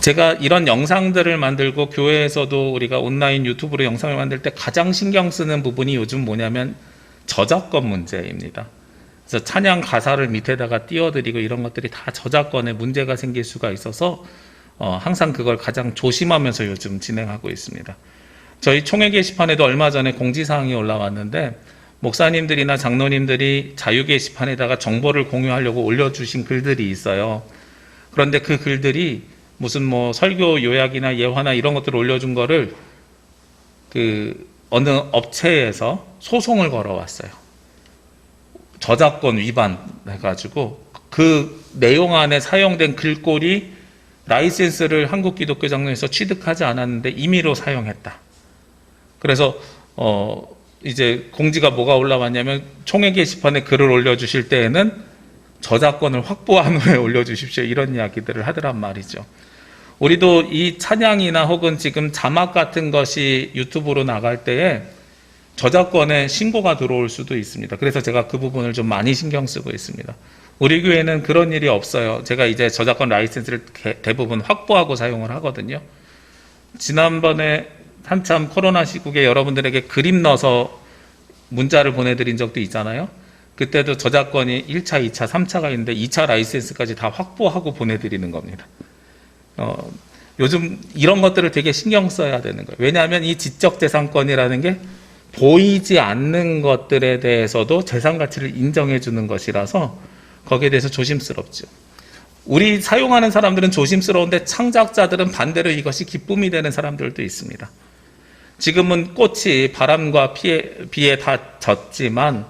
제가 이런 영상들을 만들고 교회에서도 우리가 온라인 유튜브로 영상을 만들 때 가장 신경 쓰는 부분이 요즘 뭐냐면 저작권 문제입니다. 그래서 찬양 가사를 밑에다가 띄워드리고 이런 것들이 다 저작권에 문제가 생길 수가 있어서 항상 그걸 가장 조심하면서 요즘 진행하고 있습니다. 저희 총회 게시판에도 얼마 전에 공지사항이 올라왔는데 목사님들이나 장로님들이 자유 게시판에다가 정보를 공유하려고 올려주신 글들이 있어요. 그런데 그 글들이 무슨 뭐 설교 요약이나 예화나 이런 것들을 올려준 거를 어느 업체에서 소송을 걸어왔어요. 저작권 위반 해가지고 그 내용 안에 사용된 글꼴이 라이센스를 한국기독교장로에서 취득하지 않았는데 임의로 사용했다. 그래서 이제 공지가 뭐가 올라왔냐면 총회 게시판에 글을 올려주실 때에는 저작권을 확보한 후에 올려주십시오. 이런 이야기들을 하더란 말이죠. 우리도 이 찬양이나 혹은 지금 자막 같은 것이 유튜브로 나갈 때에 저작권에 신고가 들어올 수도 있습니다. 그래서 제가 그 부분을 좀 많이 신경 쓰고 있습니다. 우리 교회는 그런 일이 없어요. 제가 이제 저작권 라이센스를 대부분 확보하고 사용을 하거든요. 지난번에 한참 코로나 시국에 여러분들에게 그림 넣어서 문자를 보내드린 적도 있잖아요. 그때도 저작권이 1차, 2차, 3차가 있는데 2차 라이센스까지 다 확보하고 보내드리는 겁니다. 요즘 이런 것들을 되게 신경 써야 되는 거예요. 왜냐하면 이 지적재산권이라는 게 보이지 않는 것들에 대해서도 재산 가치를 인정해 주는 것이라서 거기에 대해서 조심스럽죠. 우리 사용하는 사람들은 조심스러운데 창작자들은 반대로 이것이 기쁨이 되는 사람들도 있습니다. 지금은 꽃이 바람과 비에 다 젖지만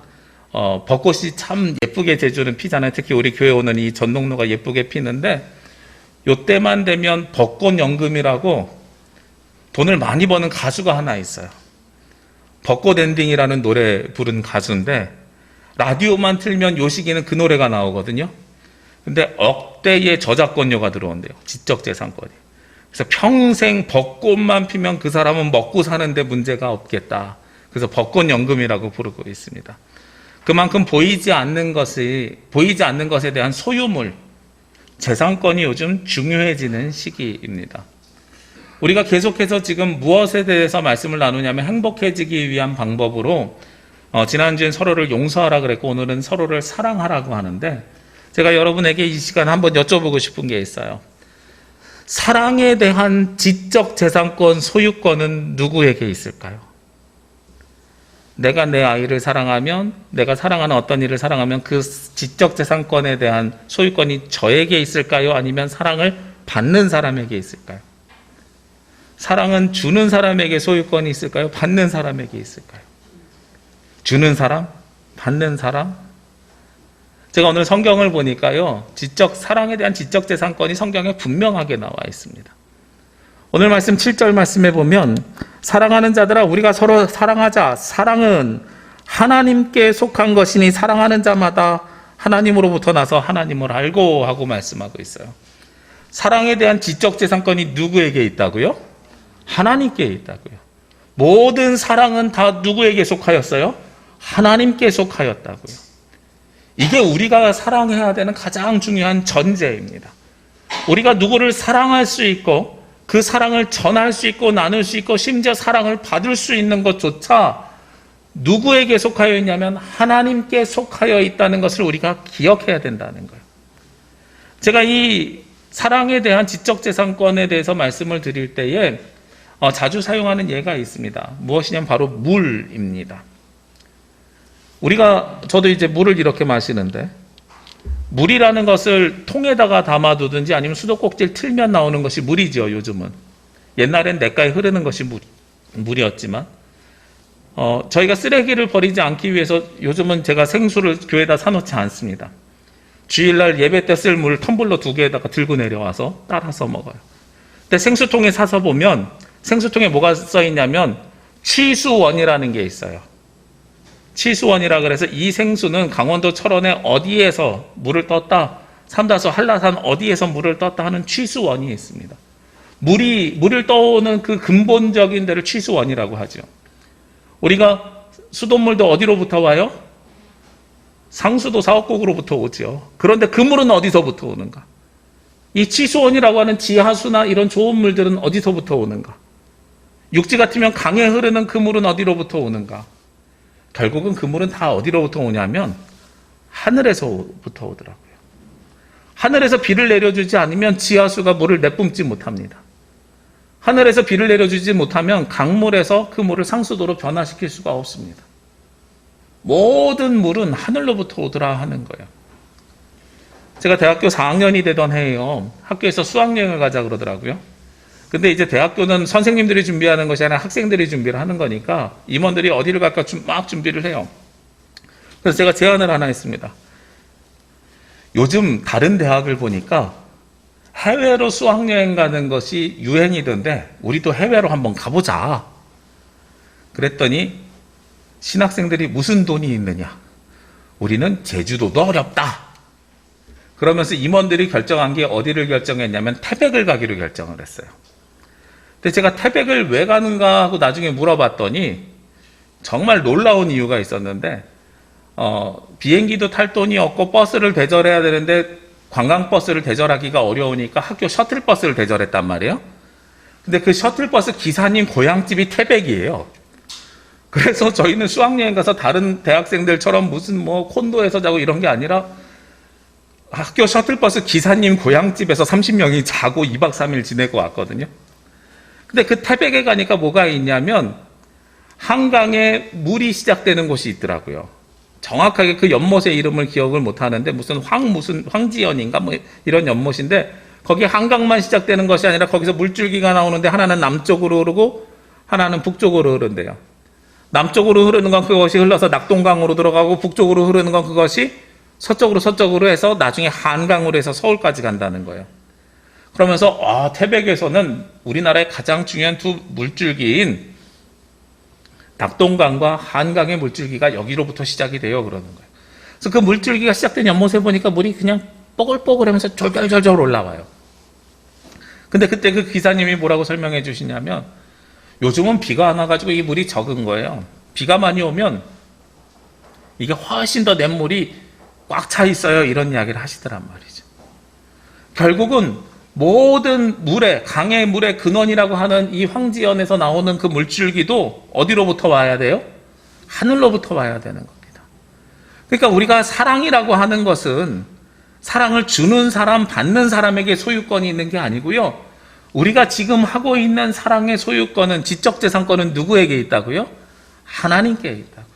벚꽃이 참 예쁘게 제주는 피잖아요. 특히 우리 교회 오는 이 전농로가 예쁘게 피는데 요때만 되면 벚꽃연금이라고 돈을 많이 버는 가수가 하나 있어요. 벚꽃 엔딩이라는 노래 부른 가수인데 라디오만 틀면 요 시기는 그 노래가 나오거든요. 근데 억대의 저작권료가 들어온대요. 지적재산권이. 그래서 평생 벚꽃만 피면 그 사람은 먹고 사는데 문제가 없겠다. 그래서 벚꽃연금이라고 부르고 있습니다. 그만큼 보이지 않는 것에 대한 소유물, 재산권이 요즘 중요해지는 시기입니다. 우리가 계속해서 지금 무엇에 대해서 말씀을 나누냐면 행복해지기 위한 방법으로 지난주엔 서로를 용서하라 그랬고 오늘은 서로를 사랑하라고 하는데 제가 여러분에게 이 시간 한번 여쭤보고 싶은 게 있어요. 사랑에 대한 지적 재산권 소유권은 누구에게 있을까요? 내가 내 아이를 사랑하면, 내가 사랑하는 어떤 일을 사랑하면 그 지적 재산권에 대한 소유권이 저에게 있을까요? 아니면 사랑을 받는 사람에게 있을까요? 사랑은 주는 사람에게 소유권이 있을까요? 받는 사람에게 있을까요? 주는 사람? 받는 사람? 제가 오늘 성경을 보니까요, 사랑에 대한 지적 재산권이 성경에 분명하게 나와 있습니다. 오늘 말씀 7절 말씀에 보면 사랑하는 자들아 우리가 서로 사랑하자. 사랑은 하나님께 속한 것이니 사랑하는 자마다 하나님으로부터 나서 하나님을 알고 하고 말씀하고 있어요. 사랑에 대한 지적재산권이 누구에게 있다고요? 하나님께 있다고요. 모든 사랑은 다 누구에게 속하였어요? 하나님께 속하였다고요. 이게 우리가 사랑해야 되는 가장 중요한 전제입니다. 우리가 누구를 사랑할 수 있고 그 사랑을 전할 수 있고 나눌 수 있고 심지어 사랑을 받을 수 있는 것조차 누구에게 속하여 있냐면 하나님께 속하여 있다는 것을 우리가 기억해야 된다는 거예요. 제가 이 사랑에 대한 지적재산권에 대해서 말씀을 드릴 때에 자주 사용하는 예가 있습니다. 무엇이냐면 바로 물입니다. 저도 이제 물을 이렇게 마시는데 물이라는 것을 통에다가 담아두든지 아니면 수도꼭지를 틀면 나오는 것이 물이죠, 요즘은. 옛날엔 냇가에 흐르는 것이 물이었지만, 저희가 쓰레기를 버리지 않기 위해서 요즘은 제가 생수를 교회에다 사놓지 않습니다. 주일날 예배 때 쓸 물 텀블러 2개에다가 들고 내려와서 따라서 먹어요. 근데 생수통에 사서 보면 생수통에 뭐가 써있냐면 취수원이라는 게 있어요. 취수원이라 그래서 이 생수는 강원도 철원에 어디에서 물을 떴다, 삼다수 한라산 어디에서 물을 떴다 하는 취수원이 있습니다. 물을 떠오는 그 근본적인 데를 취수원이라고 하죠. 우리가 수돗물도 어디로부터 와요? 상수도 사업국으로부터 오죠. 그런데 그 물은 어디서부터 오는가? 이 치수원이라고 하는 지하수나 이런 좋은 물들은 어디서부터 오는가? 육지 같으면 강에 흐르는 그 물은 어디로부터 오는가? 결국은 그 물은 다 어디로부터 오냐면 하늘에서부터 오더라고요. 하늘에서 비를 내려주지 않으면 지하수가 물을 내뿜지 못합니다. 하늘에서 비를 내려주지 못하면 강물에서 그 물을 상수도로 변화시킬 수가 없습니다. 모든 물은 하늘로부터 오더라 하는 거예요. 제가 대학교 4학년이 되던 해에요. 학교에서 수학여행을 가자 그러더라고요. 근데 이제 대학교는 선생님들이 준비하는 것이 아니라 학생들이 준비를 하는 거니까 임원들이 어디를 갈까 막 준비를 해요. 그래서 제가 제안을 하나 했습니다. 요즘 다른 대학을 보니까 해외로 수학여행 가는 것이 유행이던데 우리도 해외로 한번 가보자. 그랬더니 신학생들이 무슨 돈이 있느냐. 우리는 제주도도 어렵다. 그러면서 임원들이 결정한 게 어디를 결정했냐면 태백을 가기로 결정을 했어요. 근데 제가 태백을 왜 가는가 하고 나중에 물어봤더니 정말 놀라운 이유가 있었는데 비행기도 탈 돈이 없고 버스를 대절해야 되는데 관광버스를 대절하기가 어려우니까 학교 셔틀버스를 대절했단 말이에요. 근데 그 셔틀버스 기사님 고향집이 태백이에요. 그래서 저희는 수학여행 가서 다른 대학생들처럼 무슨 뭐 콘도에서 자고 이런 게 아니라 학교 셔틀버스 기사님 고향집에서 30명이 자고 2박 3일 지내고 왔거든요. 근데 그 태백에 가니까 뭐가 있냐면 한강에 물이 시작되는 곳이 있더라고요. 정확하게 그 연못의 이름을 기억을 못 하는데 무슨 황지연인가 뭐 이런 연못인데 거기 한강만 시작되는 것이 아니라 거기서 물줄기가 나오는데 하나는 남쪽으로 흐르고 하나는 북쪽으로 흐른대요. 남쪽으로 흐르는 건 그것이 흘러서 낙동강으로 들어가고 북쪽으로 흐르는 건 그것이 서쪽으로 해서 나중에 한강으로 해서 서울까지 간다는 거예요. 그러면서 태백에서는 우리나라의 가장 중요한 두 물줄기인 낙동강과 한강의 물줄기가 여기로부터 시작이 돼요. 그러는 거예요. 그래서 그 물줄기가 시작된 연못에 보니까 물이 그냥 뽀글뽀글하면서 졸졸졸졸 올라와요. 근데 그때 그 기사님이 뭐라고 설명해 주시냐면 요즘은 비가 안 와가지고 이 물이 적은 거예요. 비가 많이 오면 이게 훨씬 더 냇물이 꽉 차 있어요. 이런 이야기를 하시더란 말이죠. 결국은 모든 물의, 강의 물의 근원이라고 하는 이 황지연에서 나오는 그 물줄기도 어디로부터 와야 돼요? 하늘로부터 와야 되는 겁니다. 그러니까 우리가 사랑이라고 하는 것은 사랑을 주는 사람, 받는 사람에게 소유권이 있는 게 아니고요. 우리가 지금 하고 있는 사랑의 소유권은, 지적재산권은 누구에게 있다고요? 하나님께 있다고요.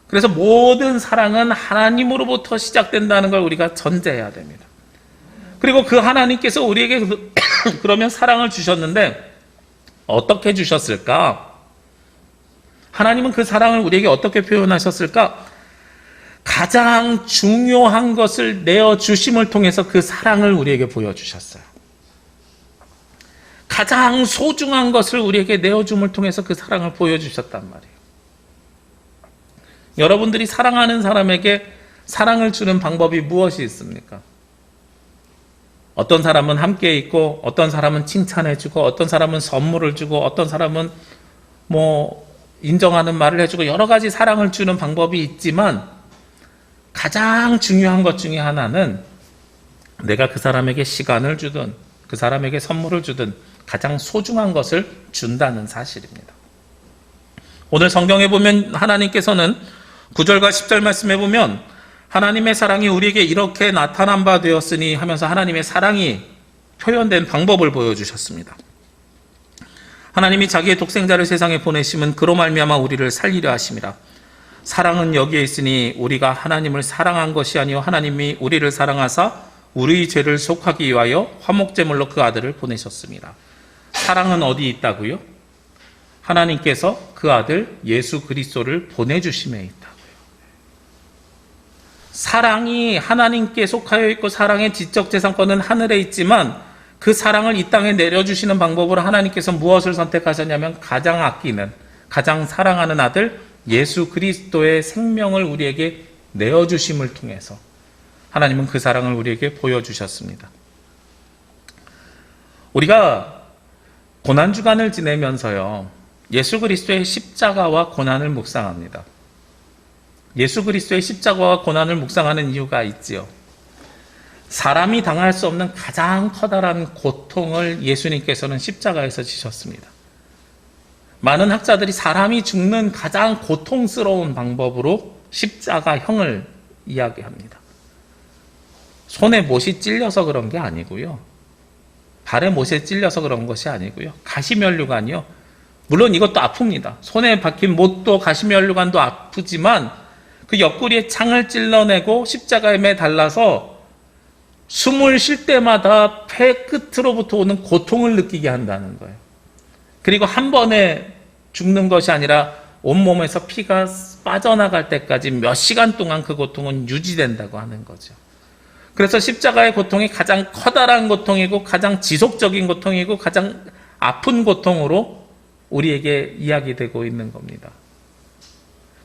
그래서 모든 사랑은 하나님으로부터 시작된다는 걸 우리가 전제해야 됩니다. 그리고 그 하나님께서 우리에게 그러면 사랑을 주셨는데 어떻게 주셨을까? 하나님은 그 사랑을 우리에게 어떻게 표현하셨을까? 가장 중요한 것을 내어주심을 통해서 그 사랑을 우리에게 보여주셨어요. 가장 소중한 것을 우리에게 내어줌을 통해서 그 사랑을 보여주셨단 말이에요. 여러분들이 사랑하는 사람에게 사랑을 주는 방법이 무엇이 있습니까? 어떤 사람은 함께 있고, 어떤 사람은 칭찬해주고, 어떤 사람은 선물을 주고, 어떤 사람은 인정하는 말을 해주고, 여러 가지 사랑을 주는 방법이 있지만 가장 중요한 것 중에 하나는 내가 그 사람에게 시간을 주든 그 사람에게 선물을 주든 가장 소중한 것을 준다는 사실입니다. 오늘 성경에 보면 하나님께서는 9절과 10절 말씀에 보면 하나님의 사랑이 우리에게 이렇게 나타난 바 되었으니 하면서 하나님의 사랑이 표현된 방법을 보여주셨습니다. 하나님이 자기의 독생자를 세상에 보내심은 그로 말미암아 우리를 살리려 하심이라. 사랑은 여기에 있으니 우리가 하나님을 사랑한 것이 아니요 하나님이 우리를 사랑하사 우리의 죄를 속하기 위하여 화목제물로 그 아들을 보내셨습니다. 사랑은 어디 있다고요? 하나님께서 그 아들 예수 그리스도를 보내주심에 있다고요. 사랑이 하나님께 속하여 있고 사랑의 지적재산권은 하늘에 있지만 그 사랑을 이 땅에 내려주시는 방법으로 하나님께서 무엇을 선택하셨냐면 가장 아끼는, 가장 사랑하는 아들 예수 그리스도의 생명을 우리에게 내어주심을 통해서 하나님은 그 사랑을 우리에게 보여주셨습니다. 우리가 고난주간을 지내면서요, 예수 그리스도의 십자가와 고난을 묵상합니다. 예수 그리스도의 십자가와 고난을 묵상하는 이유가 있지요. 사람이 당할 수 없는 가장 커다란 고통을 예수님께서는 십자가에서 지셨습니다. 많은 학자들이 사람이 죽는 가장 고통스러운 방법으로 십자가형을 이야기합니다. 손에 못이 찔려서 그런 게 아니고요. 발에 못이 찔려서 그런 것이 아니고요. 가시면류관이요. 물론 이것도 아픕니다. 손에 박힌 못도 가시면류관도 아프지만 그 옆구리에 창을 찔러내고 십자가에 매달라서 숨을 쉴 때마다 폐 끝으로부터 오는 고통을 느끼게 한다는 거예요. 그리고 한 번에 죽는 것이 아니라 온몸에서 피가 빠져나갈 때까지 몇 시간 동안 그 고통은 유지된다고 하는 거죠. 그래서 십자가의 고통이 가장 커다란 고통이고 가장 지속적인 고통이고 가장 아픈 고통으로 우리에게 이야기되고 있는 겁니다.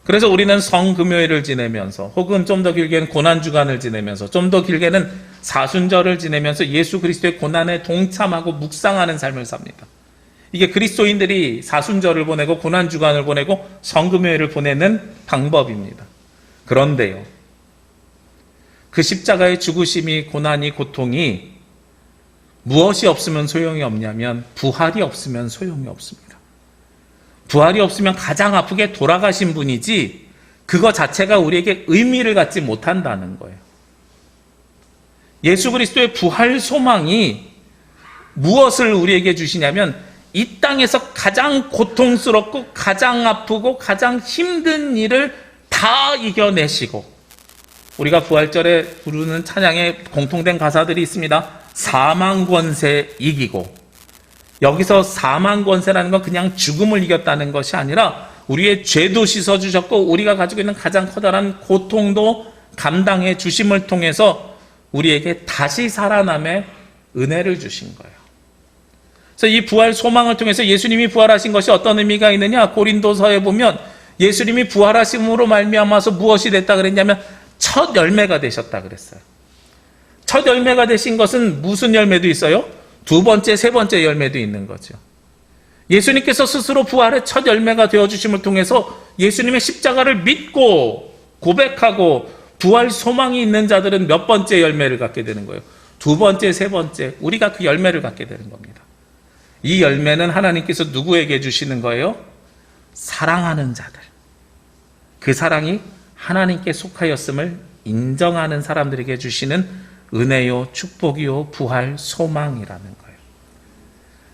그래서 우리는 성금요일을 지내면서 혹은 좀 더 길게는 고난주간을 지내면서 좀 더 길게는 사순절을 지내면서 예수 그리스도의 고난에 동참하고 묵상하는 삶을 삽니다. 이게 그리스도인들이 사순절을 보내고 고난주간을 보내고 성금요일을 보내는 방법입니다. 그런데요, 그 십자가의 죽으심이 고난이 고통이 무엇이 없으면 소용이 없냐면 부활이 없으면 소용이 없습니다. 부활이 없으면 가장 아프게 돌아가신 분이지 그거 자체가 우리에게 의미를 갖지 못한다는 거예요. 예수 그리스도의 부활 소망이 무엇을 우리에게 주시냐면 이 땅에서 가장 고통스럽고 가장 아프고 가장 힘든 일을 다 이겨내시고, 우리가 부활절에 부르는 찬양에 공통된 가사들이 있습니다. 사망 권세 이기고, 여기서 사망 권세라는 건 그냥 죽음을 이겼다는 것이 아니라 우리의 죄도 씻어주셨고 우리가 가지고 있는 가장 커다란 고통도 감당해 주심을 통해서 우리에게 다시 살아남의 은혜를 주신 거예요. 그래서 이 부활 소망을 통해서 예수님이 부활하신 것이 어떤 의미가 있느냐, 고린도서에 보면 예수님이 부활하심으로 말미암아서 무엇이 됐다 그랬냐면 첫 열매가 되셨다 그랬어요. 첫 열매가 되신 것은 무슨 열매도 있어요? 두 번째, 세 번째 열매도 있는 거죠. 예수님께서 스스로 부활의 첫 열매가 되어주심을 통해서 예수님의 십자가를 믿고 고백하고 부활 소망이 있는 자들은 몇 번째 열매를 갖게 되는 거예요? 두 번째, 세 번째, 우리가 그 열매를 갖게 되는 겁니다. 이 열매는 하나님께서 누구에게 주시는 거예요? 사랑하는 자들. 그 사랑이 하나님께 속하였음을 인정하는 사람들에게 주시는 은혜요, 축복이요, 부활 소망이라는 거예요.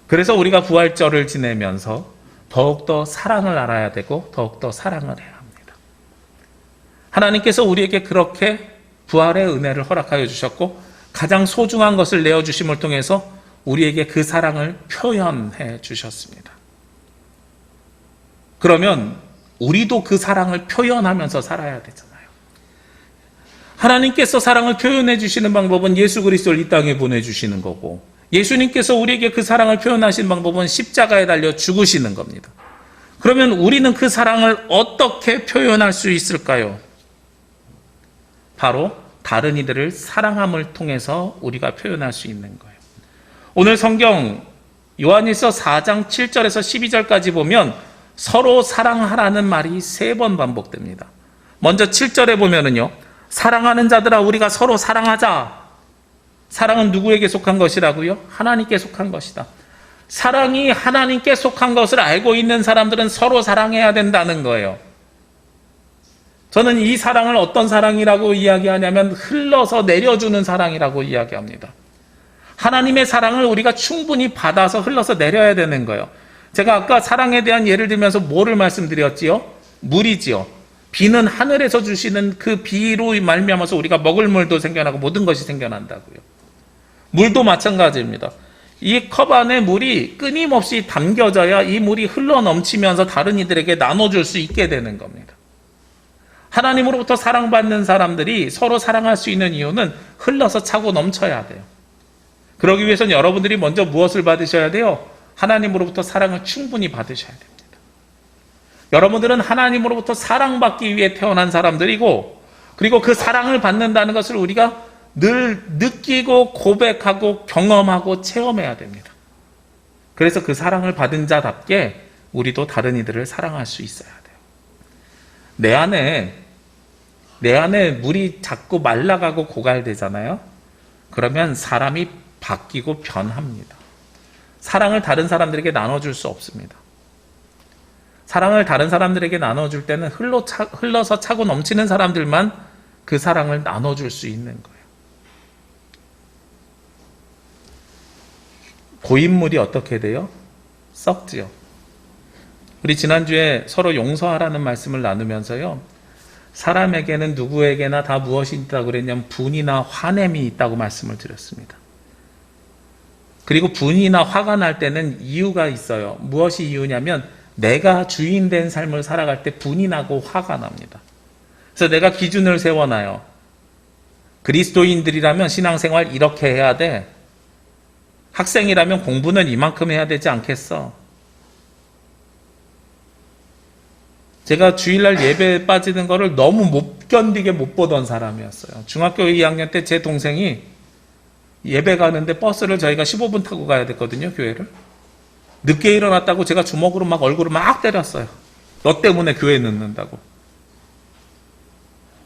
그래서 우리가 부활절을 지내면서 더욱더 사랑을 알아야 되고 더욱더 사랑을 해야 합니다. 하나님께서 우리에게 그렇게 부활의 은혜를 허락하여 주셨고 가장 소중한 것을 내어주심을 통해서 우리에게 그 사랑을 표현해 주셨습니다. 그러면 우리도 그 사랑을 표현하면서 살아야 되잖아요. 하나님께서 사랑을 표현해 주시는 방법은 예수 그리스도를 이 땅에 보내주시는 거고, 예수님께서 우리에게 그 사랑을 표현하신 방법은 십자가에 달려 죽으시는 겁니다. 그러면 우리는 그 사랑을 어떻게 표현할 수 있을까요? 바로 다른 이들을 사랑함을 통해서 우리가 표현할 수 있는 거예요. 오늘 성경 요한일서 4장 7절에서 12절까지 보면 서로 사랑하라는 말이 3번 반복됩니다. 먼저 7절에 보면은요, 사랑하는 자들아 우리가 서로 사랑하자. 사랑은 누구에게 속한 것이라고요? 하나님께 속한 것이다. 사랑이 하나님께 속한 것을 알고 있는 사람들은 서로 사랑해야 된다는 거예요. 저는 이 사랑을 어떤 사랑이라고 이야기하냐면 흘러서 내려주는 사랑이라고 이야기합니다. 하나님의 사랑을 우리가 충분히 받아서 흘러서 내려야 되는 거예요. 제가 아까 사랑에 대한 예를 들면서 뭐를 말씀드렸지요? 물이지요. 비는 하늘에서 주시는 그 비로 말미암아서 우리가 먹을 물도 생겨나고 모든 것이 생겨난다고요. 물도 마찬가지입니다. 이 컵 안에 물이 끊임없이 담겨져야 이 물이 흘러 넘치면서 다른 이들에게 나눠줄 수 있게 되는 겁니다. 하나님으로부터 사랑받는 사람들이 서로 사랑할 수 있는 이유는 흘러서 차고 넘쳐야 돼요. 그러기 위해서는 여러분들이 먼저 무엇을 받으셔야 돼요? 하나님으로부터 사랑을 충분히 받으셔야 됩니다. 여러분들은 하나님으로부터 사랑받기 위해 태어난 사람들이고, 그리고 그 사랑을 받는다는 것을 우리가 늘 느끼고 고백하고 경험하고 체험해야 됩니다. 그래서 그 사랑을 받은 자답게 우리도 다른 이들을 사랑할 수 있어야 돼요. 내 안에 물이 자꾸 말라가고 고갈되잖아요. 그러면 사람이 바뀌고 변합니다. 사랑을 다른 사람들에게 나눠줄 수 없습니다. 사랑을 다른 사람들에게 나눠줄 때는 흘러서 차고 넘치는 사람들만 그 사랑을 나눠줄 수 있는 거예요. 고인물이 어떻게 돼요? 썩지요. 우리 지난주에 서로 용서하라는 말씀을 나누면서요, 사람에게는 누구에게나 다 무엇이 있다고 그랬냐면 분이나 화냄이 있다고 말씀을 드렸습니다. 그리고 분이나 화가 날 때는 이유가 있어요. 무엇이 이유냐면 내가 주인된 삶을 살아갈 때 분이 나고 화가 납니다. 그래서 내가 기준을 세워놔요. 그리스도인들이라면 신앙생활 이렇게 해야 돼. 학생이라면 공부는 이만큼 해야 되지 않겠어? 제가 주일날 예배에 빠지는 거를 너무 못 견디게 못 보던 사람이었어요. 중학교 2학년 때 제 동생이 예배 가는데 버스를 저희가 15분 타고 가야 됐거든요, 교회를. 늦게 일어났다고 제가 주먹으로 막 얼굴을 막 때렸어요. 너 때문에 교회 늦는다고.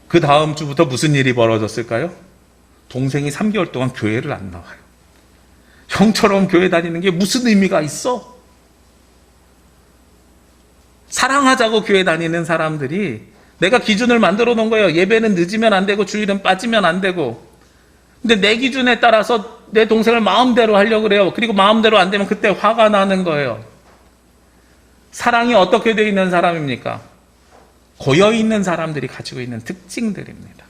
그 다음 주부터 무슨 일이 벌어졌을까요? 동생이 3개월 동안 교회를 안 나와요. 형처럼 교회 다니는 게 무슨 의미가 있어? 사랑하자고 교회 다니는 사람들이 내가 기준을 만들어 놓은 거예요. 예배는 늦으면 안 되고 주일은 빠지면 안 되고. 근데 내 기준에 따라서 내 동생을 마음대로 하려고 그래요. 그리고 마음대로 안 되면 그때 화가 나는 거예요. 사랑이 어떻게 되어 있는 사람입니까? 고여있는 사람들이 가지고 있는 특징들입니다.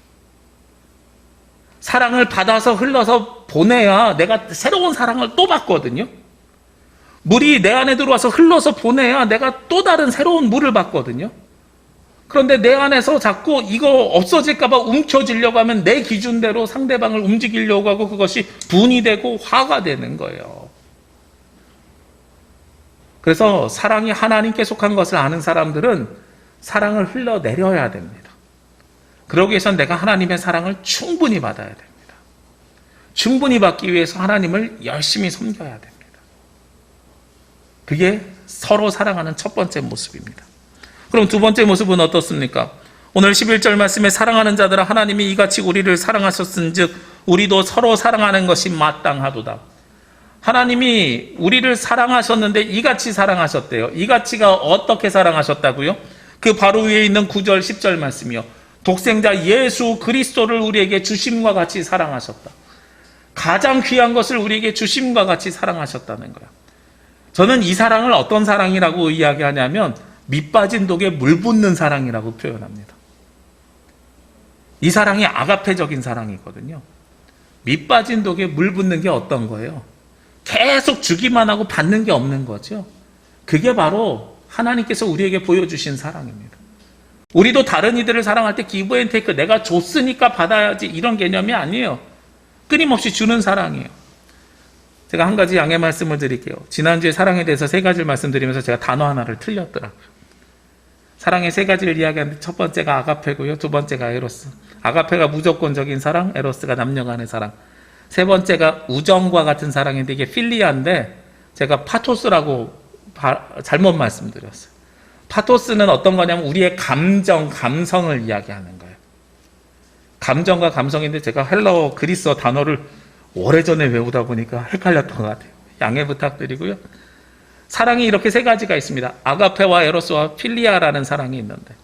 사랑을 받아서 흘러서 보내야 내가 새로운 사랑을 또 받거든요. 물이 내 안에 들어와서 흘러서 보내야 내가 또 다른 새로운 물을 받거든요. 그런데 내 안에서 자꾸 이거 없어질까 봐 움켜쥐려고 하면 내 기준대로 상대방을 움직이려고 하고 그것이 분이 되고 화가 되는 거예요. 그래서 사랑이 하나님께 속한 것을 아는 사람들은 사랑을 흘러내려야 됩니다. 그러기 위해서는 내가 하나님의 사랑을 충분히 받아야 됩니다. 충분히 받기 위해서 하나님을 열심히 섬겨야 됩니다. 그게 서로 사랑하는 첫 번째 모습입니다. 그럼 두 번째 모습은 어떻습니까? 오늘 11절 말씀에 사랑하는 자들아 하나님이 이같이 우리를 사랑하셨은즉 우리도 서로 사랑하는 것이 마땅하도다. 하나님이 우리를 사랑하셨는데 이같이 사랑하셨대요. 이같이가 어떻게 사랑하셨다고요? 그 바로 위에 있는 9절 10절 말씀이요. 독생자 예수 그리스도를 우리에게 주심과 같이 사랑하셨다. 가장 귀한 것을 우리에게 주심과 같이 사랑하셨다는 거예요. 저는 이 사랑을 어떤 사랑이라고 이야기하냐면 밑빠진 독에 물 붓는 사랑이라고 표현합니다. 이 사랑이 아가페적인 사랑이거든요. 밑빠진 독에 물 붓는 게 어떤 거예요? 계속 주기만 하고 받는 게 없는 거죠. 그게 바로 하나님께서 우리에게 보여주신 사랑입니다. 우리도 다른 이들을 사랑할 때 기브 앤 테이크, 내가 줬으니까 받아야지 이런 개념이 아니에요. 끊임없이 주는 사랑이에요. 제가 한 가지 양해 말씀을 드릴게요. 지난주에 사랑에 대해서 세 가지를 말씀드리면서 제가 단어 하나를 틀렸더라고요. 사랑의 세 가지를 이야기하는데 첫 번째가 아가페고요. 두 번째가 에로스. 아가페가 무조건적인 사랑, 에로스가 남녀 간의 사랑. 세 번째가 우정과 같은 사랑인데 이게 필리아인데 제가 파토스라고 잘못 말씀드렸어요. 파토스는 어떤 거냐면 우리의 감정, 감성을 이야기하는 거예요. 감정과 감성인데 제가 헬라어 그리스어 단어를 오래전에 외우다 보니까 헷갈렸던 것 같아요. 양해 부탁드리고요. 사랑이 이렇게 세 가지가 있습니다. 아가페와 에로스와 필리아라는 사랑이 있는데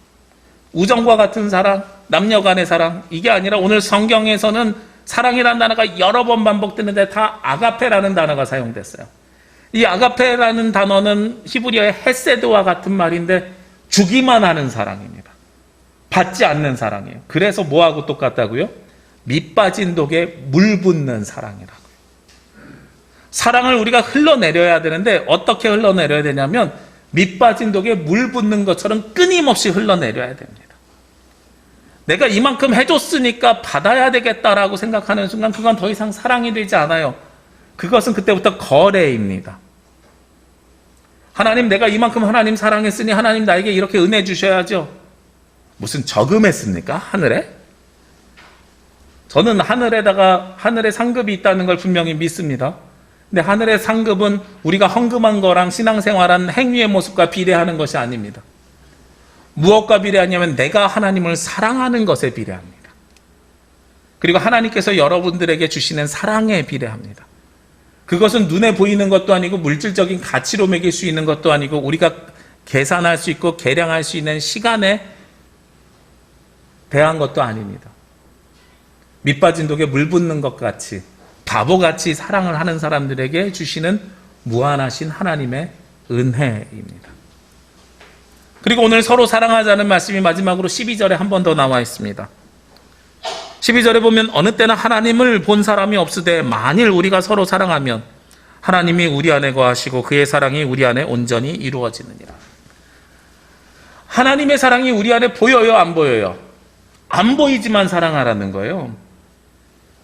우정과 같은 사랑, 남녀 간의 사랑, 이게 아니라 오늘 성경에서는 사랑이라는 단어가 여러 번 반복되는데 다 아가페라는 단어가 사용됐어요. 이 아가페라는 단어는 히브리어의 헤세드와 같은 말인데 주기만 하는 사랑입니다. 받지 않는 사랑이에요. 그래서 뭐하고 똑같다고요? 밑빠진 독에 물 붓는 사랑이라고요. 사랑을 우리가 흘러내려야 되는데 어떻게 흘러내려야 되냐면 밑빠진 독에 물 붓는 것처럼 끊임없이 흘러내려야 됩니다. 내가 이만큼 해줬으니까 받아야 되겠다라고 생각하는 순간 그건 더 이상 사랑이 되지 않아요. 그것은 그때부터 거래입니다. 하나님, 내가 이만큼 하나님 사랑했으니 하나님 나에게 이렇게 은혜 주셔야죠. 무슨 저금했습니까? 하늘에? 저는 하늘에 상급이 있다는 걸 분명히 믿습니다. 근데 하늘의 상급은 우리가 헌금한 거랑 신앙생활한 행위의 모습과 비례하는 것이 아닙니다. 무엇과 비례하냐면 내가 하나님을 사랑하는 것에 비례합니다. 그리고 하나님께서 여러분들에게 주시는 사랑에 비례합니다. 그것은 눈에 보이는 것도 아니고 물질적인 가치로 매길 수 있는 것도 아니고 우리가 계산할 수 있고 계량할 수 있는 시간에 대한 것도 아닙니다. 밑빠진 독에 물 붓는 것 같이 바보같이 사랑을 하는 사람들에게 주시는 무한하신 하나님의 은혜입니다. 그리고 오늘 서로 사랑하자는 말씀이 마지막으로 12절에 한 번 더 나와 있습니다. 12절에 보면 어느 때나 하나님을 본 사람이 없으되 만일 우리가 서로 사랑하면 하나님이 우리 안에 거하시고 그의 사랑이 우리 안에 온전히 이루어지느니라. 하나님의 사랑이 우리 안에 보여요, 안 보여요? 안 보이지만 사랑하라는 거예요.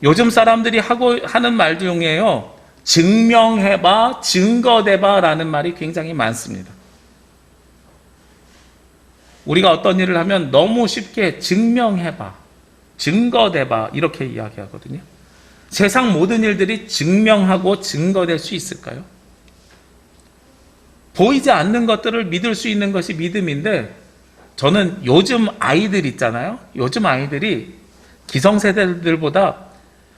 요즘 사람들이 하는 말 중에요, 증명해봐, 증거대봐 라는 말이 굉장히 많습니다. 우리가 어떤 일을 하면 너무 쉽게 증명해봐, 증거대봐 이렇게 이야기하거든요. 세상 모든 일들이 증명하고 증거될 수 있을까요? 보이지 않는 것들을 믿을 수 있는 것이 믿음인데, 저는 요즘 아이들 있잖아요. 요즘 아이들이 기성세대들보다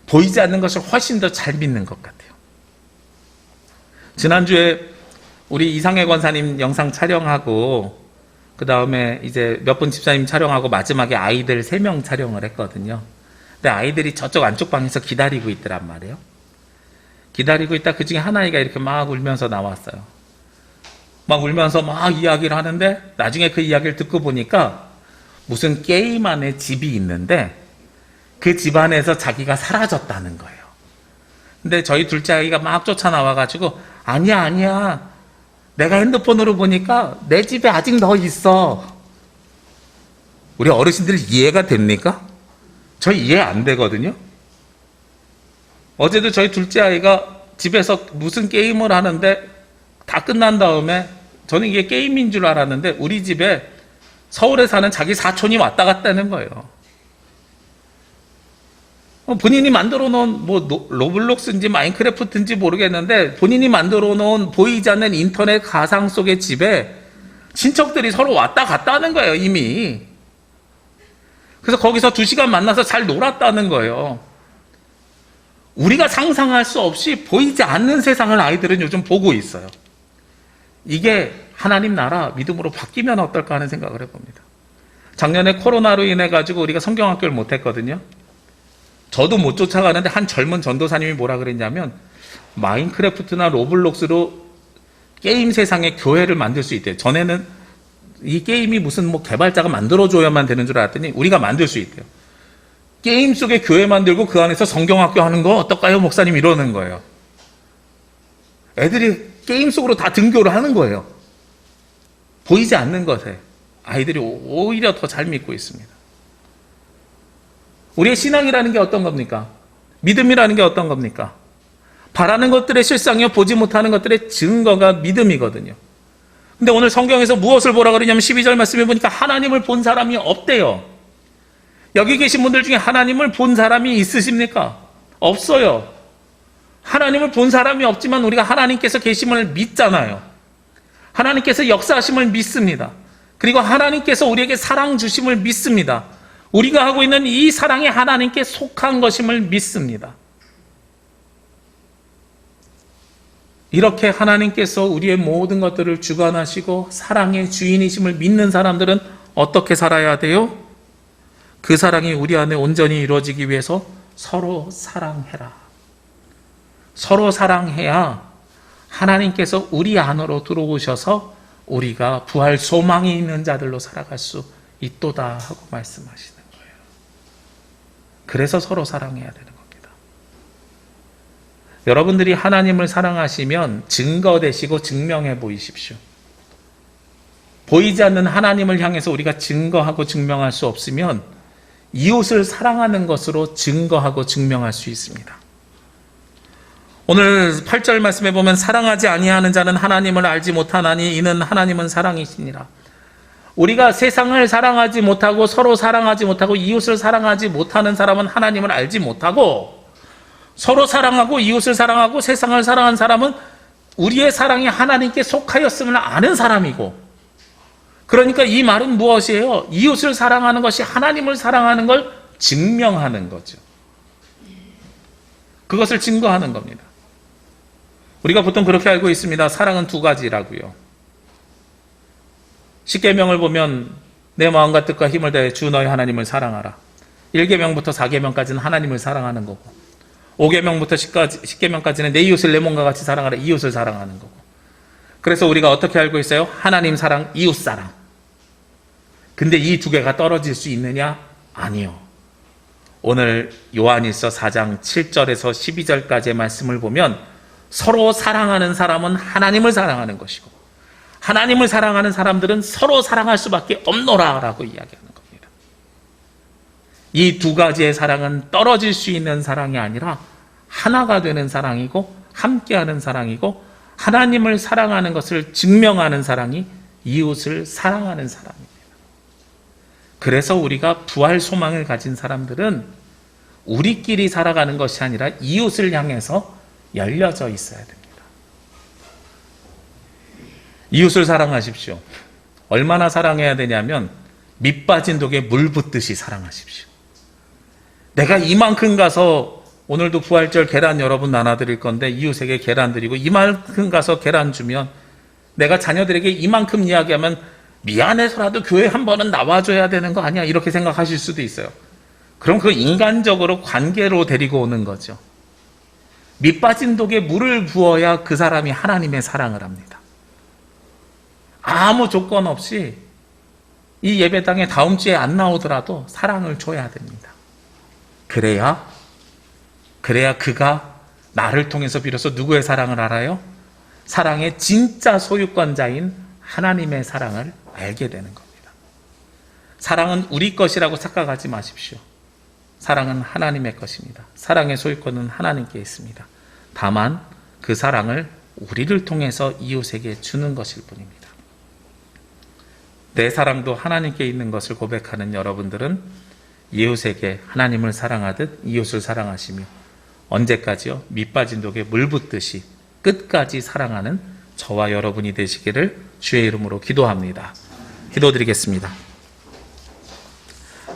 보이지 않는 것을 훨씬 더 잘 믿는 것 같아요. 지난주에 우리 이상해 권사님 영상 촬영하고 그 다음에 이제 몇 분 집사님 촬영하고 마지막에 아이들 3명 촬영을 했거든요. 근데 아이들이 저쪽 안쪽 방에서 기다리고 있더란 말이에요. 기다리고 있다 그 중에 한 아이가 이렇게 막 울면서 나왔어요. 막 울면서 막 이야기를 하는데 나중에 그 이야기를 듣고 보니까 무슨 게임 안에 집이 있는데 그 집 안에서 자기가 사라졌다는 거예요. 근데 저희 둘째 아이가 막 쫓아나와가지고 아니야 내가 핸드폰으로 보니까 내 집에 아직 너 있어. 우리 어르신들 이해가 됩니까? 저 이해 안 되거든요. 어제도 저희 둘째 아이가 집에서 무슨 게임을 하는데 다 끝난 다음에 저는 이게 게임인 줄 알았는데 우리 집에 서울에 사는 자기 사촌이 왔다 갔다 하는 거예요. 본인이 만들어 놓은 로블록스인지 마인크래프트인지 모르겠는데 본인이 만들어 놓은 보이지 않는 인터넷 가상 속의 집에 친척들이 서로 왔다 갔다 하는 거예요, 이미. 그래서 거기서 2시간 만나서 잘 놀았다는 거예요. 우리가 상상할 수 없이 보이지 않는 세상을 아이들은 요즘 보고 있어요. 이게 하나님 나라 믿음으로 바뀌면 어떨까 하는 생각을 해봅니다. 작년에 코로나로 인해 가지고 우리가 성경학교를 못했거든요. 저도 못 쫓아가는데 한 젊은 전도사님이 뭐라 그랬냐면 마인크래프트나 로블록스로 게임 세상에 교회를 만들 수 있대요. 전에는 이 게임이 무슨 개발자가 만들어줘야만 되는 줄 알았더니 우리가 만들 수 있대요. 게임 속에 교회 만들고 그 안에서 성경학교 하는 거 어떨까요, 목사님? 이러는 거예요. 애들이 게임 속으로 다 등교를 하는 거예요. 보이지 않는 것에 아이들이 오히려 더 잘 믿고 있습니다. 우리의 신앙이라는 게 어떤 겁니까? 믿음이라는 게 어떤 겁니까? 바라는 것들의 실상이요, 보지 못하는 것들의 증거가 믿음이거든요. 근데 오늘 성경에서 무엇을 보라 그러냐면 12절 말씀해 보니까 하나님을 본 사람이 없대요. 여기 계신 분들 중에 하나님을 본 사람이 있으십니까? 없어요. 하나님을 본 사람이 없지만 우리가 하나님께서 계심을 믿잖아요. 하나님께서 역사하심을 믿습니다. 그리고 하나님께서 우리에게 사랑 주심을 믿습니다. 우리가 하고 있는 이 사랑이 하나님께 속한 것임을 믿습니다. 이렇게 하나님께서 우리의 모든 것들을 주관하시고 사랑의 주인이심을 믿는 사람들은 어떻게 살아야 돼요? 그 사랑이 우리 안에 온전히 이루어지기 위해서 서로 사랑해라. 서로 사랑해야 하나님께서 우리 안으로 들어오셔서 우리가 부활 소망이 있는 자들로 살아갈 수 있도다 하고 말씀하시는 거예요. 그래서 서로 사랑해야 되는 겁니다. 여러분들이 하나님을 사랑하시면 증거되시고 증명해 보이십시오. 보이지 않는 하나님을 향해서 우리가 증거하고 증명할 수 없으면 이웃을 사랑하는 것으로 증거하고 증명할 수 있습니다. 오늘 8절 말씀에 보면 사랑하지 아니하는 자는 하나님을 알지 못하나니 이는 하나님은 사랑이시니라. 우리가 세상을 사랑하지 못하고 서로 사랑하지 못하고 이웃을 사랑하지 못하는 사람은 하나님을 알지 못하고, 서로 사랑하고 이웃을 사랑하고 세상을 사랑한 사람은 우리의 사랑이 하나님께 속하였음을 아는 사람이고, 그러니까 이 말은 무엇이에요? 이웃을 사랑하는 것이 하나님을 사랑하는 걸 증명하는 거죠. 그것을 증거하는 겁니다. 우리가 보통 그렇게 알고 있습니다. 사랑은 두 가지라고요. 십계명을 보면 내 마음과 뜻과 힘을 다해 주 너희 하나님을 사랑하라. 1계명부터 4계명까지는 하나님을 사랑하는 거고, 5계명부터 10계명까지는 내 이웃을 내 몸과 같이 사랑하라. 이웃을 사랑하는 거고. 그래서 우리가 어떻게 알고 있어요? 하나님 사랑, 이웃 사랑. 근데 이 두 개가 떨어질 수 있느냐? 아니요. 오늘 요한일서 4장 7절에서 12절까지의 말씀을 보면 서로 사랑하는 사람은 하나님을 사랑하는 것이고, 하나님을 사랑하는 사람들은 서로 사랑할 수밖에 없노라라고 이야기하는 겁니다. 이 두 가지의 사랑은 떨어질 수 있는 사랑이 아니라 하나가 되는 사랑이고, 함께하는 사랑이고, 하나님을 사랑하는 것을 증명하는 사랑이 이웃을 사랑하는 사랑입니다. 그래서 우리가 부활 소망을 가진 사람들은 우리끼리 살아가는 것이 아니라 이웃을 향해서 열려져 있어야 됩니다. 이웃을 사랑하십시오. 얼마나 사랑해야 되냐면 밑 빠진 독에 물 붓듯이 사랑하십시오. 내가 이만큼 가서, 오늘도 부활절 계란 여러분 나눠드릴 건데 이웃에게 계란 드리고 이만큼 가서 계란 주면, 내가 자녀들에게 이만큼 이야기하면 미안해서라도 교회 한 번은 나와줘야 되는 거 아니야, 이렇게 생각하실 수도 있어요. 그럼 그 인간적으로 관계로 데리고 오는 거죠. 밑 빠진 독에 물을 부어야 그 사람이 하나님의 사랑을 합니다. 아무 조건 없이 이 예배당에 다음 주에 안 나오더라도 사랑을 줘야 됩니다. 그래야 그가 나를 통해서 비로소 누구의 사랑을 알아요? 사랑의 진짜 소유권자인 하나님의 사랑을 알게 되는 겁니다. 사랑은 우리 것이라고 착각하지 마십시오. 사랑은 하나님의 것입니다. 사랑의 소유권은 하나님께 있습니다. 다만 그 사랑을 우리를 통해서 이웃에게 주는 것일 뿐입니다. 내 사랑도 하나님께 있는 것을 고백하는 여러분들은 이웃에게 하나님을 사랑하듯 이웃을 사랑하시며, 언제까지요? 밑 빠진 독에 물 붓듯이 끝까지 사랑하는 저와 여러분이 되시기를 주의 이름으로 기도합니다. 기도드리겠습니다.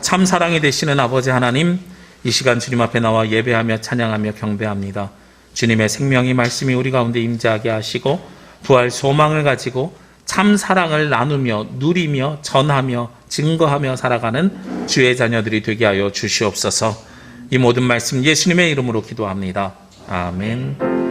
참 사랑이 되시는 아버지 하나님, 이 시간 주님 앞에 나와 예배하며 찬양하며 경배합니다. 주님의 생명이 말씀이 우리 가운데 임재하게 하시고, 부활 소망을 가지고 참 사랑을 나누며 누리며 전하며 증거하며 살아가는 주의 자녀들이 되게 하여 주시옵소서. 이 모든 말씀 예수님의 이름으로 기도합니다. 아멘.